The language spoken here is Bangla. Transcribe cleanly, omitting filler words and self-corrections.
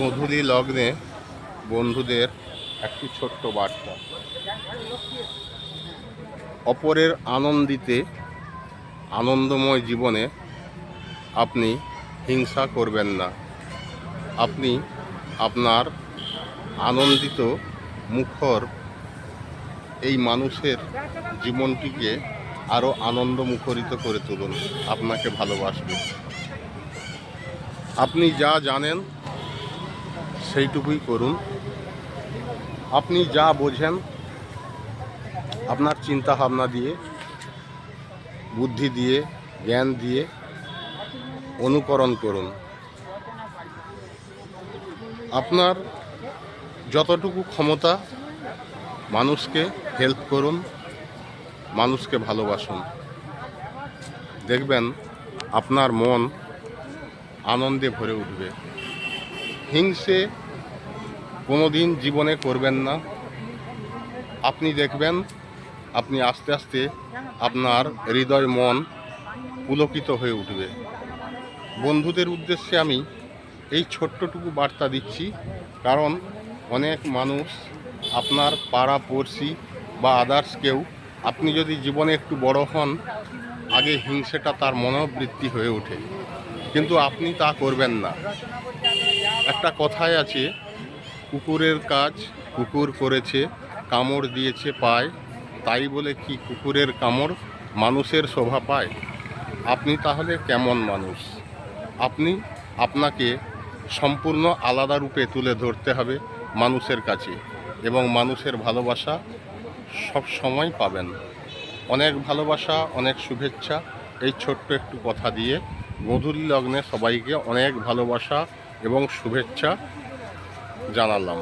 গোধূলি লগ্নে বন্ধুদের একটি ছোট্ট বার্তা। অপরের আনন্দিতে আনন্দময় জীবনে আপনি হিংসা করবেন না। আপনি আপনার আনন্দিত মুখর এই মানুষের জীবনটিকে আরও আনন্দমুখরিত করে তুলুন। আপনাকে ভালোবাসবে। আপনি যা জানেন সেইটুকুই করুন। আপনি যা বোঝেন আপনার চিন্তা ভাবনা দিয়ে, বুদ্ধি দিয়ে, জ্ঞান দিয়ে অনুকরণ করুন। আপনার যতটুকু ক্ষমতা মানুষকে হেল্প করুন, মানুষকে ভালোবাসুন। দেখবেন আপনার মন আনন্দে ভরে উঠবে। হিংসে কোনোদিন জীবনে করবেন না। আপনি দেখবেন আপনি আস্তে আস্তে আপনার হৃদয় মন পুলকিত হয়ে উঠবে। বন্ধুদের উদ্দেশ্যে আমি এই ছোট্টটুকু বার্তা দিচ্ছি, কারণ অনেক মানুষ আপনার পাড়া পড়শি বা আদার্স কেউ, আপনি যদি জীবনে একটু বড় হন, আগে হিংসেটা তার মনোবৃত্তি হয়ে ওঠে, কিন্তু আপনি তা করবেন না। একটা কথাই আছে, কুকুরের কাজ কুকুর করেছে, কামড় দিয়েছে পায়, তাই বলে কি কুকুরের কামড় মানুষের শোভা পায়? আপনি তাহলে কেমন মানুষ? আপনাকে সম্পূর্ণ আলাদা রূপে তুলে ধরতে হবে মানুষের কাছে, এবং মানুষের ভালোবাসা সব সময় পাবেন। অনেক ভালোবাসা, অনেক শুভেচ্ছা। এই ছোট্ট একটু কথা দিয়ে গোধূলি লগ্নে সবাইকে অনেক ভালোবাসা এবং শুভেচ্ছা জানালাম।